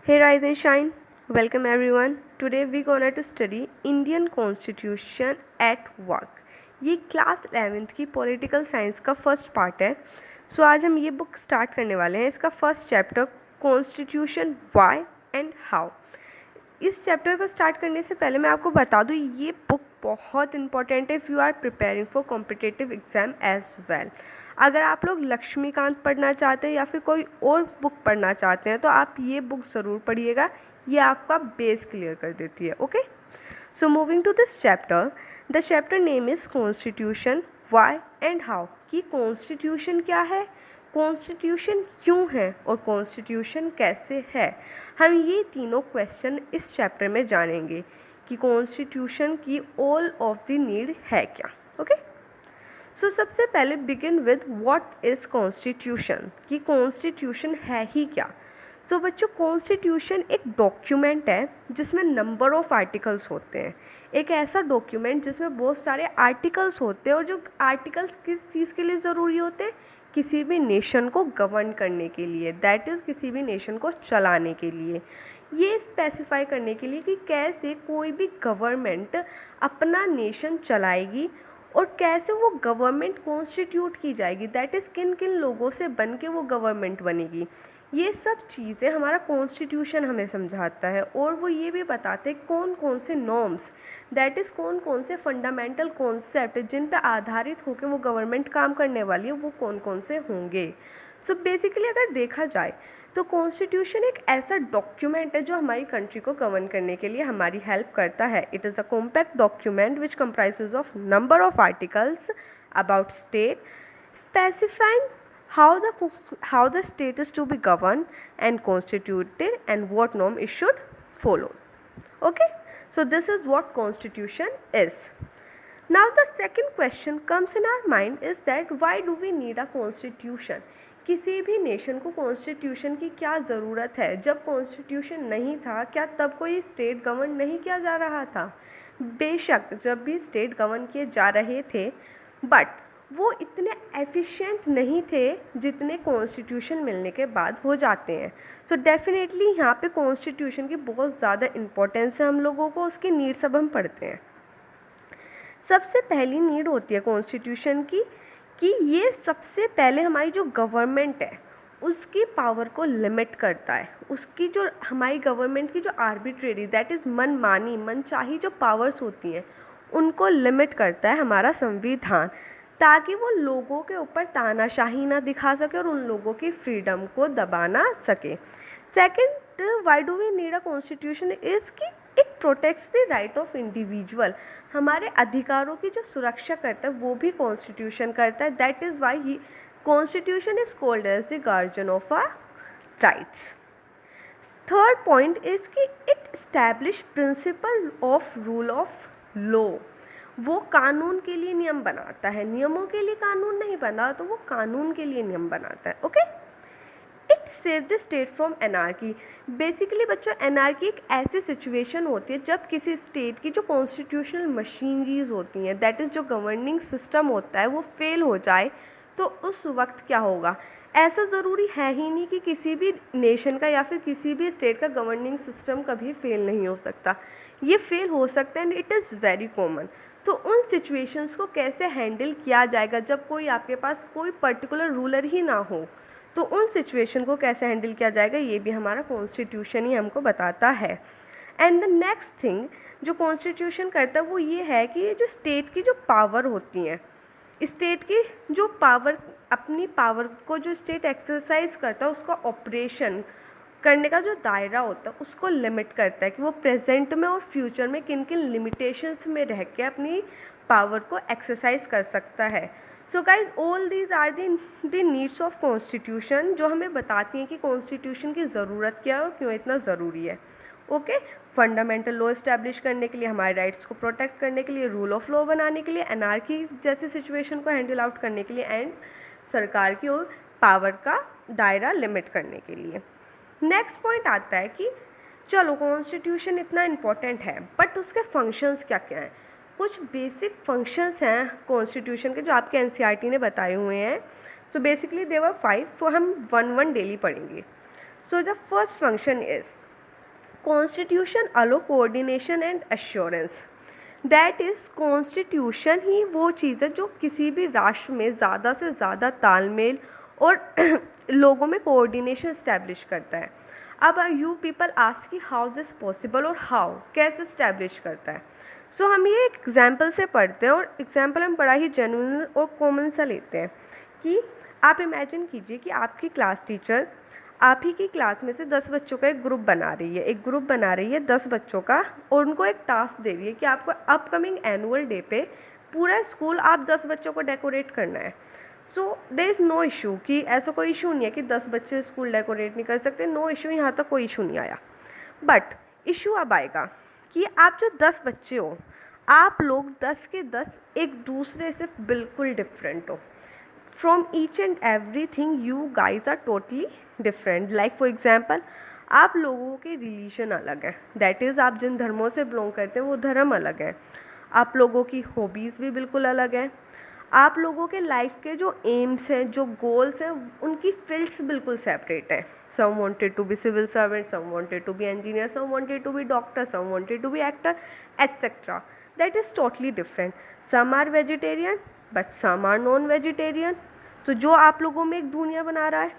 Hey Rise and Shine, welcome everyone. Today we gonna to study Indian Constitution at work. ये class 11th की political science का first part है. सो आज हम ये बुक स्टार्ट करने वाले हैं. इसका first chapter constitution why and how. इस चैप्टर को स्टार्ट करने से पहले मैं आपको बता दूँ ये बुक बहुत इंपॉर्टेंट है if you are preparing for competitive exam as well. अगर आप लोग लक्ष्मीकांत पढ़ना चाहते हैं या फिर कोई और बुक पढ़ना चाहते हैं तो आप ये बुक ज़रूर पढ़िएगा. ये आपका बेस क्लियर कर देती है. Okay, so moving to this chapter. The chapter name is constitution why and how. कि कॉन्स्टिट्यूशन क्या है, कॉन्स्टिट्यूशन क्यों है और कॉन्स्टिट्यूशन कैसे है. हम ये तीनों क्वेश्चन इस चैप्टर में जानेंगे कि कॉन्स्टिट्यूशन की ऑल ऑफ द नीड है क्या. ओके, सो सबसे पहले begin with what is constitution. कि कॉन्स्टिट्यूशन है ही क्या. सो बच्चों, कॉन्स्टिट्यूशन एक डॉक्यूमेंट है जिसमें नंबर ऑफ आर्टिकल्स होते हैं. एक ऐसा डॉक्यूमेंट जिसमें बहुत सारे आर्टिकल्स होते हैं और जो आर्टिकल्स किस चीज़ के लिए ज़रूरी होते हैं, किसी भी नेशन को गवर्न करने के लिए, दैट इज़ किसी भी नेशन को चलाने के लिए. ये स्पेसिफाई करने के लिए कि कैसे कोई भी गवर्नमेंट अपना नेशन चलाएगी और कैसे वो गवर्नमेंट कॉन्स्टिट्यूट की जाएगी, दैट इज़ किन किन लोगों से बन के वो गवर्नमेंट बनेगी. ये सब चीज़ें हमारा कॉन्स्टिट्यूशन हमें समझाता है. और वो ये भी बताते हैं कौन कौन से नॉर्म्स, दैट इज़ कौन कौन से फंडामेंटल कॉन्सेप्ट जिन पे आधारित होकर वो गवर्नमेंट काम करने वाली है वो कौन कौन से होंगे. सो बेसिकली अगर देखा जाए तो कॉन्स्टिट्यूशन एक ऐसा डॉक्यूमेंट है जो हमारी कंट्री को गवर्न करने के लिए हमारी हेल्प करता है. It is a compact document which comprises of number of articles about state specifying how the state is to be governed and constituted and what norm it should follow. Okay, so this is what constitution is. Now the second question comes in our mind is that why do we need a constitution. किसी भी nation को constitution की क्या ज़रूरत है. जब constitution नहीं था क्या तब कोई स्टेट गवर्न नहीं किया जा रहा था. बेशक जब भी स्टेट गवर्न किए जा रहे थे बट वो इतने एफिशिएंट नहीं थे जितने कॉन्स्टिट्यूशन मिलने के बाद हो जाते हैं. सो डेफिनेटली यहाँ पे कॉन्स्टिट्यूशन की बहुत ज़्यादा इम्पोर्टेंस है हम लोगों को, उसकी नीड सब हम पढ़ते हैं. सबसे पहली नीड होती है कॉन्स्टिट्यूशन की कि ये सबसे पहले हमारी जो गवर्नमेंट है उसकी पावर को लिमिट करता है. उसकी जो हमारी गवर्नमेंट की जो आर्बिट्रेरी दैट इज़ मनमानी मनचाही जो पावर्स होती हैं उनको लिमिट करता है हमारा संविधान, ताकि वो लोगों के ऊपर तानाशाही ना दिखा सके और उन लोगों की फ्रीडम को दबा ना सके. Second, why do we need a constitution is कि it protects the right of individual. हमारे अधिकारों की जो सुरक्षा करता है वो भी कॉन्स्टिट्यूशन करता है. That is why the constitution is called as the guardian of our rights. Third point is कि it establish principle of rule of law. वो कानून के लिए नियम बनाता है, नियमों के लिए कानून नहीं बना तो वो कानून के लिए नियम बनाता है. Okay, it save the state from anarchy. Basically बच्चों, एनार्की एक ऐसी सिचुएशन होती है जब किसी स्टेट की जो कॉन्स्टिट्यूशनल मशीनरीज होती हैं दैट इज़ जो गवर्निंग सिस्टम होता है वो फेल हो जाए. तो उस वक्त क्या होगा. ऐसा ज़रूरी है ही नहीं कि किसी भी नेशन का या फिर किसी भी स्टेट का गवर्निंग सिस्टम कभी फेल नहीं हो सकता. ये फेल हो सकता है and it is very common. तो उन सिचुएशंस को कैसे हैंडल किया जाएगा जब कोई आपके पास कोई पर्टिकुलर रूलर ही ना हो, तो उन सिचुएशन को कैसे हैंडल किया जाएगा ये भी हमारा कॉन्स्टिट्यूशन ही हमको बताता है. एंड द नेक्स्ट थिंग जो कॉन्स्टिट्यूशन करता है वो ये है कि ये जो स्टेट की जो पावर होती हैं, स्टेट की जो पावर, अपनी पावर को जो स्टेट एक्सरसाइज करता है उसका ऑपरेशन करने का जो दायरा होता है उसको लिमिट करता है कि वो प्रेजेंट में और फ्यूचर में किन किन लिमिटेशंस में रह के अपनी पावर को एक्सरसाइज कर सकता है. So guys, all these are the needs of constitution जो हमें बताती हैं कि कॉन्स्टिट्यूशन की ज़रूरत क्या है और क्यों इतना ज़रूरी है. ओके, फंडामेंटल लॉ इस्टेब्लिश करने के लिए, हमारे राइट्स को प्रोटेक्ट करने के लिए, रूल ऑफ लॉ बनाने के लिए, एनार्की जैसी सिचुएशन को हैंडल आउट करने के लिए एंड सरकार की ओर पावर का दायरा लिमिट करने के लिए. नेक्स्ट पॉइंट आता है कि चलो कॉन्स्टिट्यूशन इतना इम्पॉर्टेंट है बट उसके फंक्शंस क्या क्या हैं. कुछ बेसिक फंक्शंस हैं कॉन्स्टिट्यूशन के जो आपके एनसीईआरटी ने बताए हुए हैं. सो बेसिकली देवर 5, तो हम 1 1 डेली पढ़ेंगे. So the first function is constitution allow coordination and assurance, that is constitution ही वो चीज़ है जो किसी भी राष्ट्र में ज़्यादा से ज़्यादा तालमेल और लोगों में कोऑर्डिनेशन इस्टेब्लिश करता है। अब यू पीपल आस्क कि हाउ दिस पॉसिबल, और हाउ कैसे इस्टेब्लिश करता है। सो हम ये एक एग्जाम्पल से पढ़ते हैं, और एग्जाम्पल हम बड़ा ही जेन्युइन और कॉमन सा लेते हैं कि आप इमेजिन कीजिए कि आपकी क्लास टीचर आप ही की क्लास में से 10 बच्चों का एक ग्रुप बना रही है 10 बच्चों का, और उनको एक टास्क दे रही है कि आपको अपकमिंग एनुअल डे पे पूरा स्कूल आप 10 बच्चों को डेकोरेट करना है। So there is no issue, कि ऐसा कोई इशू नहीं है कि 10 बच्चे स्कूल डेकोरेट नहीं कर सकते, नो इशू, यहाँ तक कोई इशू नहीं आया। बट इशू अब आएगा कि आप जो 10 बच्चे हो, आप लोग 10 के 10 एक दूसरे से बिल्कुल डिफरेंट हो। From each and everything you guys are totally different. Like for example, आप लोगों के रिलीजन अलग है, दैट इज़ आप जिन धर्मों से बिलोंग करते हैं वो धर्म अलग है। आप लोगों की हॉबीज़ भी बिल्कुल अलग है। आप लोगों के लाइफ के जो एम्स हैं, जो गोल्स हैं, उनकी फील्ड्स बिल्कुल सेपरेट है। Some wanted to be civil servant, some wanted to be engineer, some wanted to be doctor, some wanted to be actor, etc. That is totally different. Some are vegetarian but some are non-vegetarian. तो जो आप लोगों में एक दुनिया बना रहा है।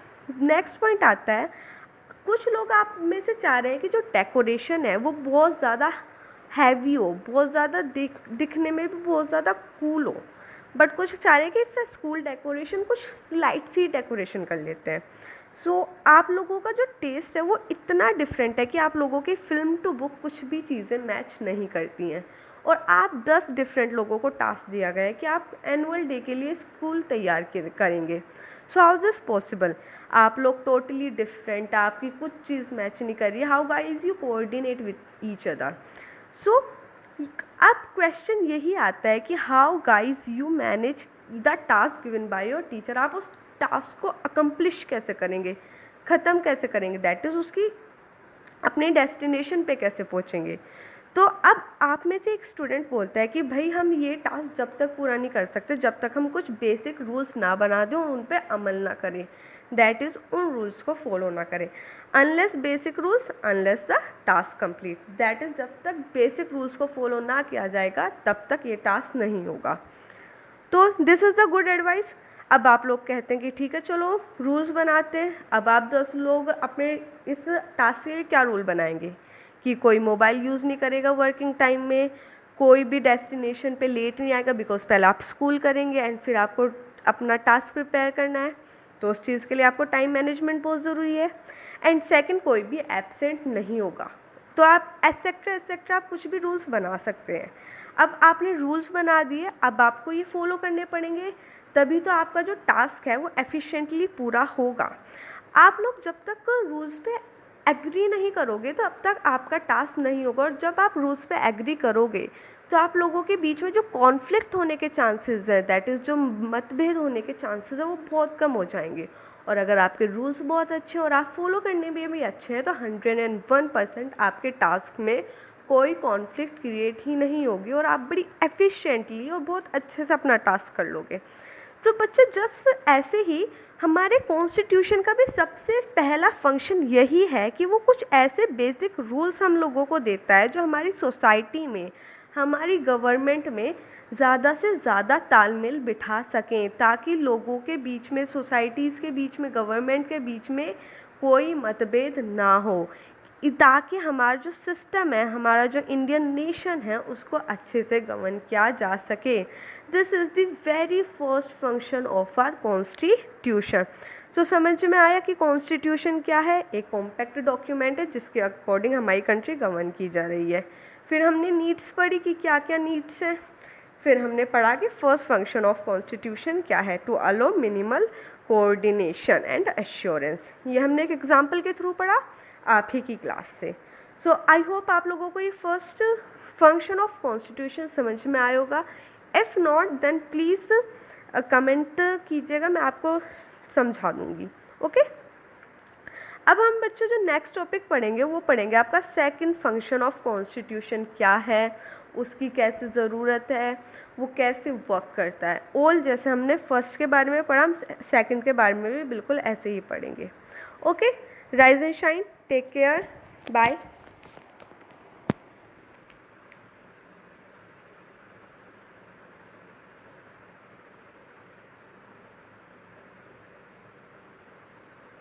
नेक्स्ट पॉइंट आता है, कुछ लोग आप में से चाह रहे हैं कि जो डेकोरेशन है वो बहुत ज़्यादा हैवी हो, बहुत ज़्यादा दिखने में भी बहुत ज़्यादा कूल हो, बट कुछ चाह रहे हैं कि इससे स्कूल डेकोरेशन कुछ लाइट सी डेकोरेशन कर लेते हैं। सो आप लोगों का जो टेस्ट है वो इतना डिफरेंट है कि आप लोगों की फिल्म टू बुक कुछ भी चीज़ें मैच नहीं करती हैं, और आप 10 डिफरेंट लोगों को टास्क दिया गया है कि आप एनुअल डे के लिए स्कूल तैयार करेंगे। So how is this possible? आप लोग टोटली डिफरेंट, आपकी कुछ चीज़ मैच नहीं कर रही है, how guys you coordinate with each other. So अब क्वेश्चन यही आता है कि how guys you manage the task given by your teacher. आप उस टास्क को अकम्प्लिश कैसे करेंगे, ख़त्म कैसे करेंगे, दैट इज़ उसकी अपने डेस्टिनेशन पे कैसे पहुँचेंगे। तो अब आप में से एक स्टूडेंट बोलता है कि भाई हम ये टास्क जब तक पूरा नहीं कर सकते जब तक हम कुछ बेसिक रूल्स ना बना दें और उन पर अमल ना करें, दैट इज़ उन रूल्स को फॉलो ना करें। Unless basic rules unless the task complete, that is जब तक बेसिक रूल्स को फॉलो ना किया जाएगा तब तक ये टास्क नहीं होगा। तो this is the good advice. अब आप लोग कहते हैं कि ठीक है चलो रूल्स बनाते हैं। अब आप 10 लोग अपने इस टास्क के लिए क्या रूल बनाएंगे कि कोई मोबाइल यूज़ नहीं करेगा वर्किंग टाइम में, कोई भी डेस्टिनेशन पे लेट नहीं आएगा, बिकॉज पहले आप स्कूल करेंगे एंड फिर आपको अपना टास्क प्रिपेयर करना है, तो उस चीज़ के लिए आपको टाइम मैनेजमेंट बहुत ज़रूरी है। एंड सेकंड, कोई भी एब्सेंट नहीं होगा। तो आप एटसेट्रा आप कुछ भी रूल्स बना सकते हैं। अब आपने रूल्स बना दिए, अब आपको ये फॉलो करने पड़ेंगे, तभी तो आपका जो टास्क है वो एफिशिएंटली पूरा होगा। आप लोग जब तक रूल्स पे एग्री नहीं करोगे तो अब तक आपका टास्क नहीं होगा, और जब आप रूल्स पे एग्री करोगे तो आप लोगों के बीच में जो कॉन्फ्लिक्ट होने के चांसेस है, दैट इज़ जो मतभेद होने के चांसेस है, वो बहुत कम हो जाएंगे। और अगर आपके रूल्स बहुत अच्छे हैं और आप फॉलो करने में भी अच्छे हैं तो 101% आपके टास्क में कोई कॉन्फ्लिक्ट क्रिएट ही नहीं होगी और आप बड़ी एफिशिएंटली और बहुत अच्छे से अपना टास्क कर लोगे। तो बच्चों जस्ट ऐसे ही हमारे कॉन्स्टिट्यूशन का भी सबसे पहला फंक्शन यही है कि वो कुछ ऐसे बेसिक रूल्स हम लोगों को देता है जो हमारी सोसाइटी में, हमारी गवर्नमेंट में ज़्यादा से ज़्यादा तालमेल बिठा सकें, ताकि लोगों के बीच में, सोसाइटीज़ के बीच में, गवर्नमेंट के बीच में कोई मतभेद ना हो, ताकि हमारा जो सिस्टम है, हमारा जो इंडियन नेशन है, उसको अच्छे से गवर्न किया जा सके। This is the very first function of our constitution. तो समझ में आया कि कॉन्स्टिट्यूशन क्या है? एक कॉम्पैक्ट डॉक्यूमेंट है जिसके अकॉर्डिंग हमारी कंट्री गवर्न की जा रही है। फिर हमने नीड्स पढ़ी कि क्या क्या नीड्स हैं। फिर हमने पढ़ा कि फर्स्ट फंक्शन ऑफ कॉन्स्टिट्यूशन क्या है, to allow minimal coordination and assurance. ये हमने एक एग्जाम्पल के थ्रू पढ़ा आप ही की क्लास से। सो आई होप आप लोगों को ये फर्स्ट फंक्शन ऑफ कॉन्स्टिट्यूशन समझ में आया होगा। If not then please comment कीजिएगा, मैं आपको समझा दूँगी। ओके, अब हम बच्चों जो नेक्स्ट टॉपिक पढ़ेंगे वो पढ़ेंगे आपका सेकंड फंक्शन ऑफ कॉन्स्टिट्यूशन क्या है, उसकी कैसे ज़रूरत है, वो कैसे वर्क करता है। ऑल जैसे हमने फर्स्ट के बारे में पढ़ा, हम सेकंड के बारे में भी बिल्कुल ऐसे ही पढ़ेंगे। Okay, rise and shine, take care, bye.